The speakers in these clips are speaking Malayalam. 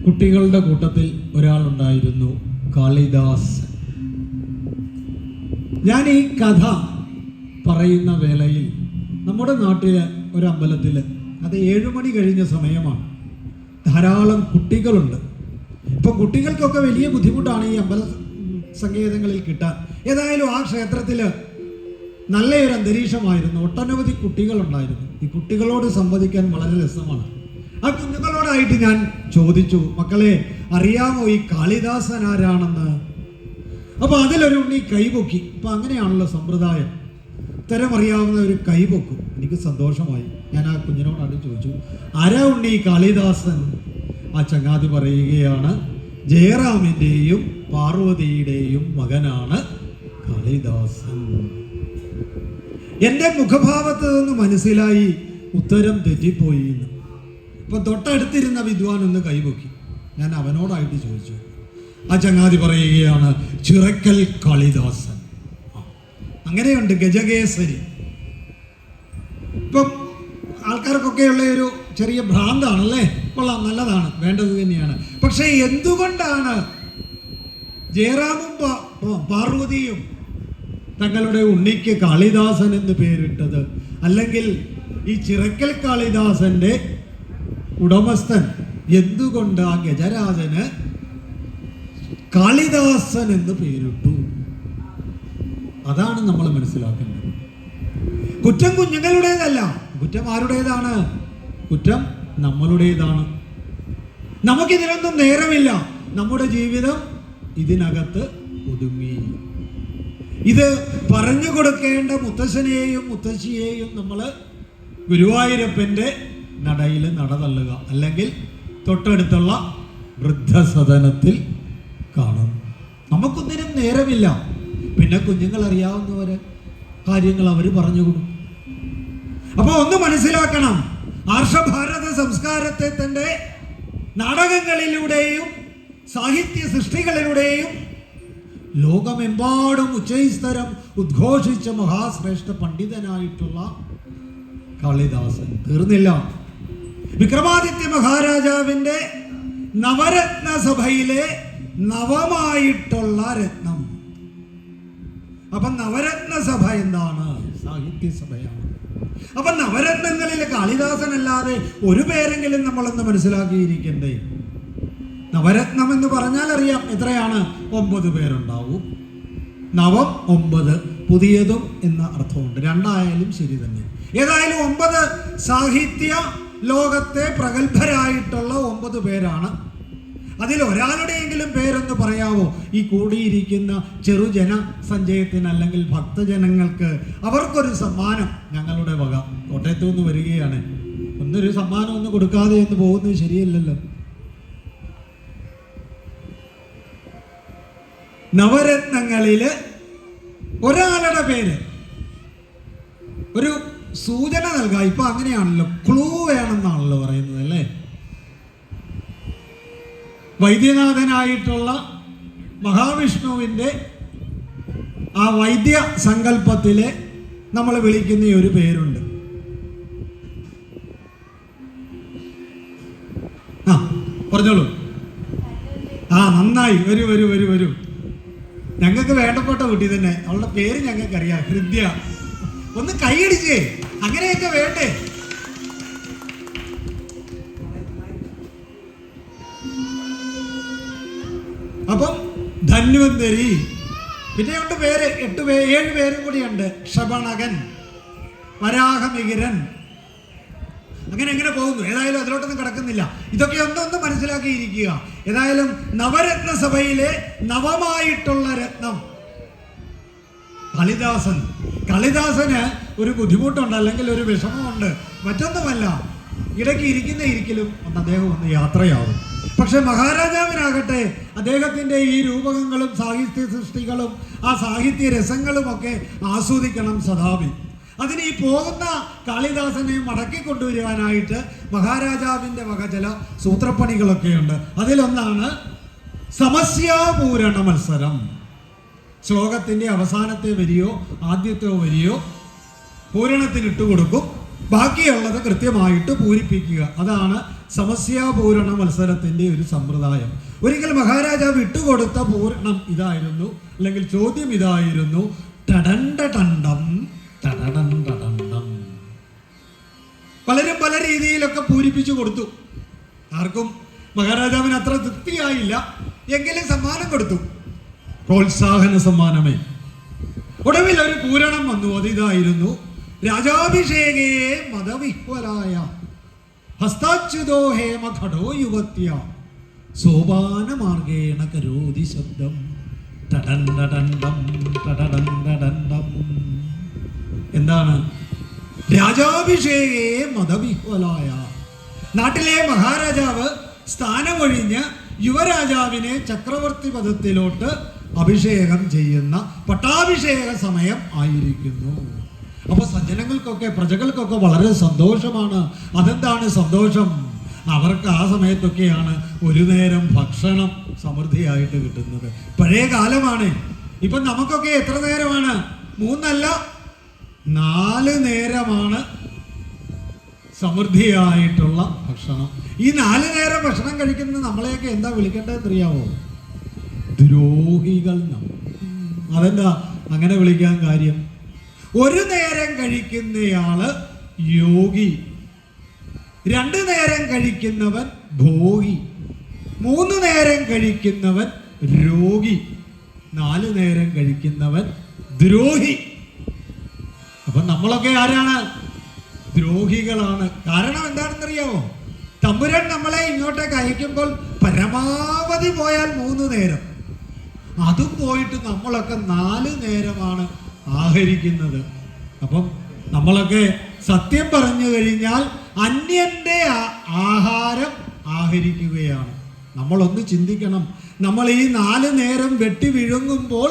കുട്ടികളുടെ കൂട്ടത്തിൽ ഒരാളുണ്ടായിരുന്നു, കാളിദാസ്. ഞാൻ ഈ കഥ പറയുന്ന വേളയിൽ നമ്മുടെ നാട്ടിലെ ഒരമ്പലത്തിൽ, അത് 7 മണി കഴിഞ്ഞ സമയമാണ്, ധാരാളം കുട്ടികളുണ്ട്. ഇപ്പം കുട്ടികൾക്കൊക്കെ വലിയ ബുദ്ധിമുട്ടാണ് ഈ അമ്പല സങ്കേതങ്ങളിൽ കിട്ടാൻ. ഏതായാലും ആ ക്ഷേത്രത്തിൽ നല്ലൊരു അന്തരീക്ഷമായിരുന്നു, ഒട്ടനവധി കുട്ടികളുണ്ടായിരുന്നു. ഈ കുട്ടികളോട് സംവദിക്കാൻ വളരെ രസമാണ്. ആ കുഞ്ഞുങ്ങളോടായിട്ട് ഞാൻ ചോദിച്ചു, മക്കളെ അറിയാമോ ഈ കാളിദാസൻ ആരാണെന്ന്? അപ്പോൾ അതിലൊരു ഉണ്ണി കൈപൊക്കി. ഇപ്പം അങ്ങനെയാണല്ലോ സമ്പ്രദായം, ഉത്തരമറിയാവുന്ന ഒരു കൈപൊക്കും. എനിക്ക് സന്തോഷമായി. ഞാൻ ആ കുഞ്ഞിനോടാണ് ചോദിച്ചു, ആരാ ഉണ്ണി കാളിദാസൻ? ആ ചങ്ങാതി പറയുകയാണ്, ജയറാമിൻ്റെയും പാർവതിയുടെയും മകനാണ് കാളിദാസൻ. എൻ്റെ മുഖഭാവത്ത് നിന്ന് മനസ്സിലായി ഉത്തരം തെറ്റിപ്പോയി എന്ന്. ഇപ്പം തൊട്ടടുത്തിരുന്ന വിദ്വാൻ ഒന്ന് കൈപൊക്കി. ഞാൻ അവനോടായിട്ട് ചോദിച്ചു. ആ ചങ്ങാതി പറയുകയാണ്, ചിറക്കൽ കാളിദാസൻ. അങ്ങനെയുണ്ട്, ഗജകേസരി. ഇപ്പം ആൾക്കാർക്കൊക്കെയുള്ള ഒരു ചെറിയ ഭ്രാന്താണല്ലേ? കൊള്ളാം, നല്ലതാണ്, വേണ്ടത് തന്നെയാണ്. പക്ഷേ എന്തുകൊണ്ടാണ് ജയറാമും പാർവതിയും തങ്ങളുടെ ഉണ്ണിക്ക് കാളിദാസൻ എന്ന് പേരിട്ടത്? അല്ലെങ്കിൽ ഈ ചിറക്കൽ കാളിദാസന്റെ ഉടമസ്ഥൻ എന്തുകൊണ്ട് ആ ഗജരാജന് കാളിദാസൻ എന്ന് പേരിട്ടു? അതാണ് നമ്മൾ മനസ്സിലാക്കേണ്ടത്. കുറ്റം കുഞ്ഞുങ്ങളുടേതല്ല, കുറ്റം ആരുടേതാണ്? കുറ്റം നമ്മളുടേതാണ്. നമുക്കിതിനൊന്നും നേരമില്ല. നമ്മുടെ ജീവിതം ഇതിനകത്ത് ഒതുങ്ങി. ഇത് പറഞ്ഞു കൊടുക്കേണ്ട മുത്തശ്ശനെയും മുത്തശ്ശിയെയും നമ്മൾ ഗുരുവായൂരപ്പൻ്റെ നടയിൽ നടതള്ളുക, അല്ലെങ്കിൽ തൊട്ടടുത്തുള്ള വൃദ്ധസദനത്തിൽ കാണും. നമുക്കൊന്നിനും നേരമില്ല. പിന്നെ കുഞ്ഞുങ്ങൾ അറിയാവുന്നവര് കാര്യങ്ങൾ അവർ പറഞ്ഞു കൊടുക്കും. അപ്പോൾ ഒന്ന് മനസ്സിലാക്കണം, ആർഷഭാരത സംസ്കാരത്തെ തൻ്റെ നാടകങ്ങളിലൂടെയും സാഹിത്യ സൃഷ്ടികളിലൂടെയും ലോകമെമ്പാടും ഉച്ചൈസ്തരം ഉദ്ഘോഷിച്ച മഹാശ്രേഷ്ഠ പണ്ഡിതനായിട്ടുള്ള കാളിദാസൻ തീർന്നില്ല. വിക്രമാദിത്യ മഹാരാജാവിൻ്റെ നവരത്ന സഭയിലെ നവമായിട്ടുള്ള രത്നം. അപ്പം നവരത്ന സഭ എന്താണ്? സാഹിത്യസഭയാണ്. അപ്പം നവരത്നങ്ങളിൽ കാളിദാസൻ അല്ലാതെ ഒരു പേരെങ്കിലും നമ്മളൊന്ന് മനസ്സിലാക്കിയിരിക്കണ്ടേ? നവരത്നം എന്ന് പറഞ്ഞാൽ അറിയാം എത്രയാണ്? 9 പേരുണ്ടാവും. നവം 9, പുതിയതും എന്ന അർത്ഥമുണ്ട്. രണ്ടായാലും ശരി തന്നെ. ഏതായാലും 9 സാഹിത്യ ലോകത്തെ പ്രഗത്ഭരായിട്ടുള്ള 9 പേരാണ്. അതിൽ ഒരാളുടെയെങ്കിലും പേരൊന്ന് പറയാവോ? ഈ കൂടിയിരിക്കുന്ന ചെറുജന സഞ്ചയത്തിന്, അല്ലെങ്കിൽ ഭക്തജനങ്ങൾക്ക് അവർക്കൊരു സമ്മാനം ഞങ്ങളുടെ വക കോട്ടയത്തു നിന്ന് വരികയാണ്. ഒന്നൊരു സമ്മാനം ഒന്നും കൊടുക്കാതെ എന്ന് പോകുന്നത് ശരിയല്ലല്ലോ. നവരത്നങ്ങളില് ഒരാളുടെ പേര്, ഒരു സൂചന നൽകാം. ഇപ്പൊ അങ്ങനെയാണല്ലോ, ക്ലൂ വേണമെന്നാണല്ലോ പറയുന്നത് അല്ലേ? വൈദ്യനാഥനായിട്ടുള്ള മഹാവിഷ്ണുവിൻ്റെ ആ വൈദ്യ സങ്കല്പത്തിലെ നമ്മൾ വിളിക്കുന്ന ഒരു പേരുണ്ട്. ആ പറഞ്ഞോളൂ. ആ നന്നായി, വരൂ വരൂ വരൂ വരൂ. ഞങ്ങൾക്ക് വേണ്ടപ്പെട്ട കുട്ടി തന്നെ. അവളുടെ പേര് ഞങ്ങൾക്കറിയാം, ഹൃദ്യ. ഒന്ന് കൈയടിച്ചേ, അങ്ങനെയൊക്കെ വേണ്ടേ? അപ്പം ധന്വന്തരി. പിന്നെ ഉണ്ട് പേര്, 7 പേരും കൂടിയുണ്ട്. ക്ഷപണകൻ, വരാഹമിഹിരൻ, അങ്ങനെ എങ്ങനെ പോകുന്നു. ഏതായാലും അതിലോട്ടൊന്നും കിടക്കുന്നില്ല. ഇതൊക്കെ ഒന്ന് മനസ്സിലാക്കിയിരിക്കുക. ഏതായാലും നവരത്ന സഭയിലെ നവമായിട്ടുള്ള രത്നം കാളിദാസൻ. കാളിദാസന് ഒരു ബുദ്ധിമുട്ടുണ്ട്, അല്ലെങ്കിൽ ഒരു വിഷമമുണ്ട്. മറ്റൊന്നുമല്ല, ഇടയ്ക്ക് ഇരിക്കലും അദ്ദേഹം ഒന്ന് യാത്രയാവും. പക്ഷെ മഹാരാജാവിനാകട്ടെ അദ്ദേഹത്തിൻ്റെ ഈ രൂപകങ്ങളും സാഹിത്യ സൃഷ്ടികളും ആ സാഹിത്യ രസങ്ങളുമൊക്കെ ആസ്വദിക്കണം സദാപി. അതിന് ഈ പോകുന്ന കാളിദാസനെ മടക്കി കൊണ്ടുവരുവാനായിട്ട് മഹാരാജാവിൻ്റെ വക ചില സൂത്രപ്പണികളൊക്കെയുണ്ട്. അതിലൊന്നാണ് സമസ്യാപൂരണ മത്സരം. ശ്ലോകത്തിൻ്റെ അവസാനത്തെ വരിയോ ആദ്യത്തെ വരിയോ പൂരണത്തിന് ഇട്ടുകൊടുക്കും. ബാക്കിയുള്ളത് കൃത്യമായിട്ട് പൂരിപ്പിക്കുക. അതാണ് സമസ്യാപൂരണ മത്സരത്തിൻ്റെ ഒരു സമ്പ്രദായം. ഒരിക്കൽ മഹാരാജാവ് വിട്ടുകൊടുത്ത പൂരണം ഇതായിരുന്നു, അല്ലെങ്കിൽ ചോദ്യം ഇതായിരുന്നു: ടടണ്ടടണ്ടം ടടടണ്ടടണ്ടം. പലരും പല രീതിയിലൊക്കെ പൂരിപ്പിച്ചു കൊടുത്തു. ആർക്കും മഹാരാജാവിന് അത്ര തൃപ്തിയായില്ല. എങ്കിലും സമ്മാനം കൊടുത്തു, പ്രോത്സാഹന സമ്മാനമേ. ഒടുവിൽ ഒരു പൂരണം വന്നു. അതിതായിരുന്നു: രാജാഭിഷേകേ മതവിഹ്വലായ ഹസ്താച്യുതോ ഹേമ ഘടോ യുവത്യ സോപാനമാർഗേണ കരോതി ശബ്ദം ടടണ്ടടണ്ടം ടടടണ്ടടണ്ടം. എന്താണ്? രാജാഭിഷേകേ മതവിഹ്വലായ, നാട്ടിലെ മഹാരാജാവ് സ്ഥാനമൊഴിഞ്ഞ് യുവരാജാവിനെ ചക്രവർത്തി പദത്തിലോട്ട് അഭിഷേകം ചെയ്യുന്ന പട്ടാഭിഷേക സമയം ആയിരിക്കുന്നു. അപ്പൊ സജ്ജനങ്ങൾക്കൊക്കെ, പ്രജകൾക്കൊക്കെ വളരെ സന്തോഷമാണ്. അതെന്താണ് സന്തോഷം? അവർക്ക് ആ സമയത്തൊക്കെയാണ് ഒരു നേരം ഭക്ഷണം സമൃദ്ധിയായിട്ട് കിട്ടുന്നത്. പഴയ കാലമാണ്. ഇപ്പം നമുക്കൊക്കെ എത്ര നേരമാണ്? 3 അല്ല 4 നേരമാണ് സമൃദ്ധിയായിട്ടുള്ള ഭക്ഷണം. ഈ 4 നേരം ഭക്ഷണം കഴിക്കുന്നത് നമ്മളെയൊക്കെ എന്താ വിളിക്കേണ്ടതെന്ന് അറിയാമോ? ദ്രോഹികൾ. അതെന്താ അങ്ങനെ വിളിക്കാൻ കാര്യം? ഒരു നേരം കഴിക്കുന്നയാള് യോഗി, 2 നേരം കഴിക്കുന്നവൻ ഭോഗി, 3 നേരം കഴിക്കുന്നവൻ രോഗി, 4 നേരം കഴിക്കുന്നവൻ ദ്രോഹി. അപ്പൊ നമ്മളൊക്കെ ആരാണ്? ദ്രോഹികളാണ്. കാരണം എന്താണെന്നറിയാമോ? തമ്പുരാൻ നമ്മളെ ഇങ്ങോട്ടേക്ക് അയക്കുമ്പോൾ പരമാവധി പോയാൽ 3 നേരം, അതും പോയിട്ട് നമ്മളൊക്കെ 4 നേരമാണ് ആഹരിക്കുന്നത്. അപ്പം നമ്മളൊക്കെ സത്യം പറഞ്ഞു കഴിഞ്ഞാൽ അന്യന്റെ ആഹാരം ആഹരിക്കുകയാണ്. നമ്മളൊന്ന് ചിന്തിക്കണം. നമ്മൾ ഈ 4 നേരം വെട്ടി വിഴുങ്ങുമ്പോൾ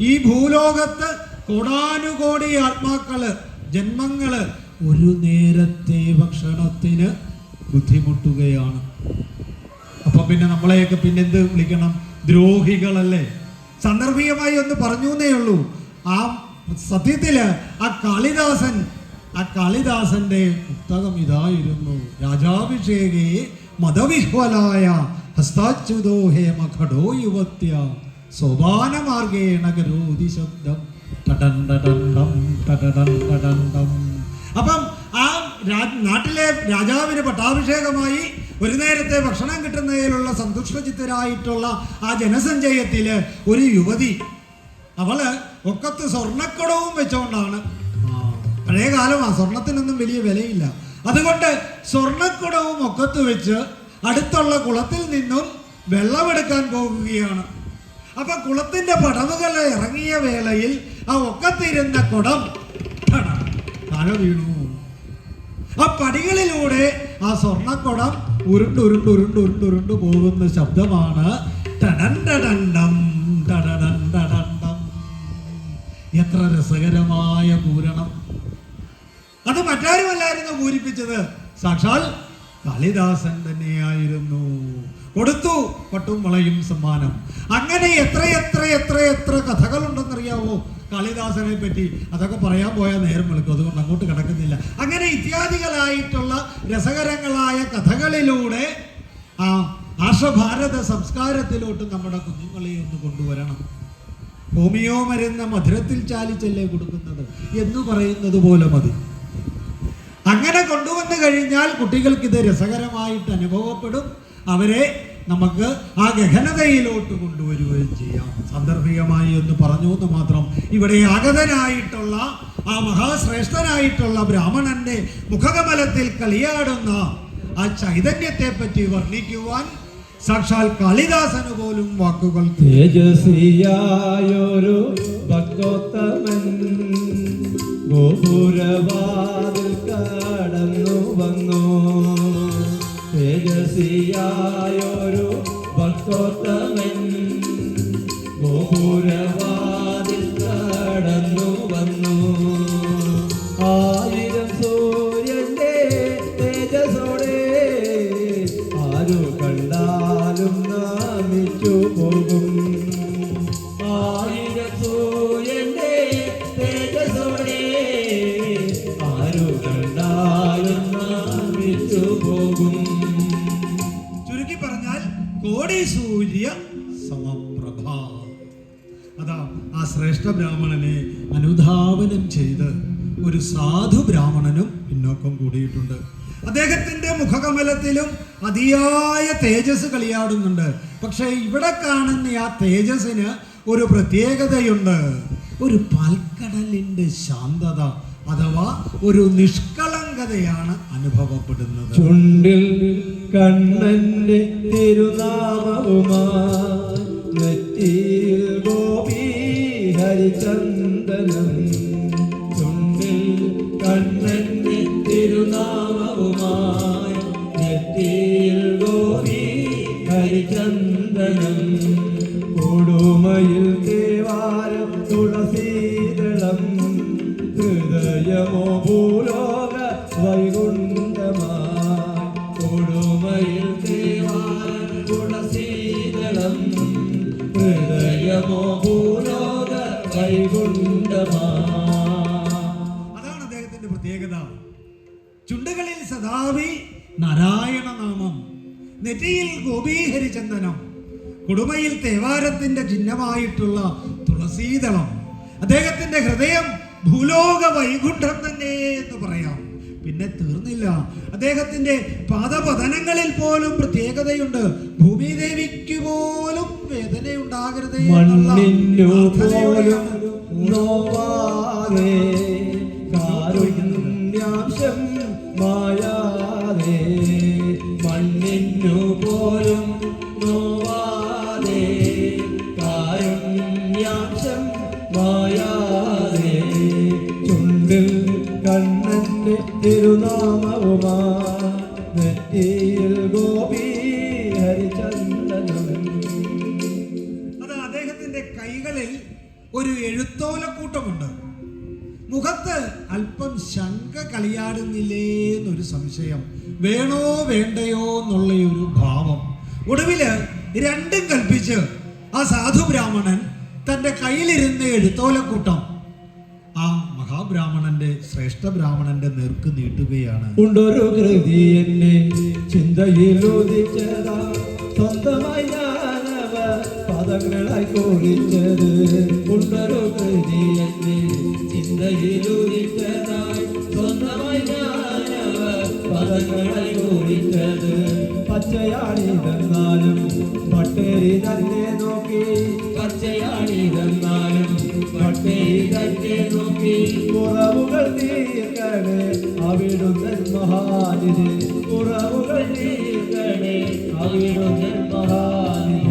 ഈ ഭൂലോകത്ത് കോടാനുകോടി ആത്മാക്കള്, ജന്മങ്ങള് ഒരു നേരത്തെ ഭക്ഷണത്തിന് ബുദ്ധിമുട്ടുകയാണ്. അപ്പൊ പിന്നെ നമ്മളെയൊക്കെ പിന്നെന്ത് വിളിക്കണം? ദ്രോഹികളല്ലേ. സന്ദർഭികമായി ഒന്ന് പറഞ്ഞു എന്നേ ഉള്ളൂ. ആ സത്യത്തില് ആ കാളിദാസന്റെ പുസ്തകം ഇതായിരുന്നു: രാജാഭിഷേകേ മതവിഹ്വലായ ഹസ്താച്യുതോ ഹേമ ഘടോ യുവത്യ സോപാനമാർഗേണ കരോതി ശബ്ദം ടടണ്ടടണ്ടം ടടടണ്ടടണ്ടം. അപ്പം ആ നാട്ടിലെ രാജാവിന് പട്ടാഭിഷേകമായി ഒരു നേരത്തെ ഭക്ഷണം കിട്ടുന്നതിലുള്ള സന്തുഷ്ടചിത്തരായിട്ടുള്ള ആ ജനസഞ്ചയത്തില് ഒരു യുവതി, അവള് ഒക്കത്ത് സ്വർണ്ണക്കുടവും വെച്ചോണ്ടാണ്. പഴയ കാലമാണ്, സ്വർണത്തിനൊന്നും വലിയ വിലയില്ല. അതുകൊണ്ട് സ്വർണ്ണക്കുടവും ഒക്കത്ത് വെച്ച് അടുത്തുള്ള കുളത്തിൽ നിന്നും വെള്ളമെടുക്കാൻ പോകുകയാണ്. അപ്പൊ കുളത്തിന്റെ പടവുകൾ ഇറങ്ങിയ വേളയിൽ ആ ഒക്കത്തിരുന്ന കുടം താഴെ വീണു. ആ പടികളിലൂടെ ആ സ്വർണ്ണക്കുടം ഉരുണ്ടുരുണ്ടുരുണ്ടുരുണ്ടുരുണ്ടു പോകുന്ന ശബ്ദമാണ് ടടണ്ടടണ്ടം ടടടണ്ടടണ്ടം. എത്ര രസകരമായ പൂരണം! അത് മറ്റാരുമല്ലായിരുന്നു പൂരിപ്പിച്ചത്, സാക്ഷാൽ കാളിദാസൻ തന്നെയായിരുന്നു. കൊടുത്തു പട്ടും വളയും സമ്മാനം. അങ്ങനെ എത്ര കഥകളുണ്ടെന്നറിയാവോ കാളിദാസനെ പറ്റി? അതൊക്കെ പറയാൻ പോയാൽ നേരം വെളുക്കും, അതുകൊണ്ട് അങ്ങോട്ട് കിടക്കുന്നില്ല. അങ്ങനെ ഇത്യാദികളായിട്ടുള്ള രസകരങ്ങളായ കഥകളിലൂടെ ആ ആർഷഭാരത സംസ്കാരത്തിലോട്ട് നമ്മുടെ കുഞ്ഞുങ്ങളെ ഒന്ന് കൊണ്ടുവരണം. ഹോമിയോ മരുന്ന് മധുരത്തിൽ ചാലിച്ചല്ലേ കൊടുക്കുന്നത് എന്ന് പറയുന്നത് പോലെ മതി. അങ്ങനെ കൊണ്ടുവന്നു കഴിഞ്ഞാൽ കുട്ടികൾക്ക് ഇത് രസകരമായിട്ട് അനുഭവപ്പെടും. അവരെ നമുക്ക് ആ ഗഹനതയിലോട്ട് കൊണ്ടുവരികയും ചെയ്യാം. സാന്ദർഭികമായി ഒന്ന് പറഞ്ഞു എന്ന് മാത്രം. ഇവിടെ ആഗതനായിട്ടുള്ള ആ മഹാശ്രേഷ്ഠനായിട്ടുള്ള ബ്രാഹ്മണന്റെ മുഖകമലത്തിൽ കളിയാടുന്ന ആ ചൈതന്യത്തെ പറ്റി വർണ്ണിക്കുവാൻ സാക്ഷാൽ കാളിദാസന് പോലും വാക്കുകൾ. തേജസ്വിയായൊരു ഭക്തോത്തമൻ ഗോപുരവാതിൽ കടന്നു വന്നു. തേജസ്വിയായൊരു ഭക്തോത്തമൻ ഗോപുരവാതിൽ കടന്നു വന്നു. 1000 സൂര്യന്റെ തേജസ്സോടെ ആരു കണ്ടാലും നാമിച്ചു പോകും. 1000 സൂര്യന്റെ തേജസ്സോടെ ആരു കണ്ടാലും കോടി സൂര്യ സമപ്രഭ. അതാ ആ ശ്രേഷ്ഠ ബ്രാഹ്മണനെ അനുധാവനം ചെയ്ത് ഒരു സാധു ബ്രാഹ്മണനും പിന്നോക്കം കൂടിയിട്ടുണ്ട്. അദ്ദേഹത്തിന്റെ മുഖകമലത്തിലും അതിയായ തേജസ് കളിയാടുന്നുണ്ട്. പക്ഷെ ഇവിടെ കാണുന്ന ആ തേജസ്സിന് ഒരു പ്രത്യേകതയുണ്ട്. ഒരു പാൽക്കടലിന്റെ ശാന്തത അഥവാ ഒരു നിഷ്കളങ്കതയാണ് അനുഭവപ്പെടുന്നത്. ചുണ്ടിൽ കണ്ണന്റെ തിരുനാമവുമായി നെറ്റിയിൽ ഗോപി ഹരിചന്ദനം. ചുണ്ടിൽ കണ്ണന്റെ തിരുനാമവുമായി നെറ്റിയിൽ ഗോപി ഹരിചന്ദനം. കൊടുമയിൽ ദേവാരം തുളസീതളം. ഹൃദയമോ ഭൂലോക വൈകുണ്ഠമായി. കൊടുമയിൽ ദേവാരം തുളസീതളം. ഹൃദയമോ ഭൂലോക വൈകുണ്ഠമായി. അതാണ് അദ്ദേഹത്തിന്റെ പ്രത്യേകത. ചുണ്ടുകളിൽ സദാവി നാരായണ നാമം, നെറ്റിയിൽ ഗോപീഹരിചന്ദനം, കൊടുമയിൽ തേവാരത്തിന്റെ ചിഹ്നമായിട്ടുള്ള തുളസീദളം. അദ്ദേഹത്തിന്റെ ഹൃദയം ഭൂലോക വൈകുണ്ഠം തന്നെ എന്ന് പറയാം. പിന്നെ തീർന്നില്ല, അദ്ദേഹത്തിന്റെ പാദപതനങ്ങളിൽ പോലും പ്രത്യേകതയുണ്ട്. ഭൂമിദേവിക്ക് പോലും വേദനയുണ്ടാകരുതേ എന്നുള്ള പ്രാർത്ഥനയോടെയാണ് നോവാതെ കാരുണ്യാംശം മായാതെ. മണ്ണിനു പോലും നോവാതെ കാരുണ്യാംശം മായാതെ. ചുണ്ടിൽ കണ്ണന്റെ തിരുനാമവുമായി നെറ്റിയിൽ ഗോപി ഹരിചന്ദനം. അത് അദ്ദേഹത്തിന്റെ കൈകളിൽ ഒരു എഴുത്തോലക്കൂട്ടമുണ്ട്. മുഖത്ത് അല്പം ശങ്ക കളിയാടുന്നില്ലേ എന്നൊരു സംശയം, വേണോ വേണ്ടയോ എന്നുള്ള ഒരു ഭാവം. ഒടുവില് രണ്ടും കൽപ്പിച്ച് ആ സാധു ബ്രാഹ്മണൻ തന്റെ കയ്യിലിരുന്ന എഴുത്തോലക്കൂട്ടം ആ മഹാബ്രാഹ്മണന്റെ ശ്രേഷ്ഠ ബ്രാഹ്മണന്റെ നേർക്ക് നീട്ടുകയാണ്. ഉണ്ടൊരു കൃതി എന്നെ ചിന്തയിലുദിച്ചതാ, സ്വന്തമായി ഞാനവ പദങ്ങളായി കുറിച്ചത്. ഉണ്ടൊരു കൃതി എന്നെ ചിന്തയിലുദിച്ചതായി, സ്വന്തമായി ഞാനവ പദങ്ങളായി കുറിച്ചത്. പച്ചയാണിതെന്നാലും പട്ടേരി തന്നെ നോക്കി, പച്ചയാണിതെന്നാലും പട്ടേരി തന്നെ നോക്കി. കുറവുകൾ തീർക്കണേ അവിടുന്ന് മഹാനിധി, കുറവുകൾ തീർക്കണേ അവിടുന്ന് മഹാനിധി.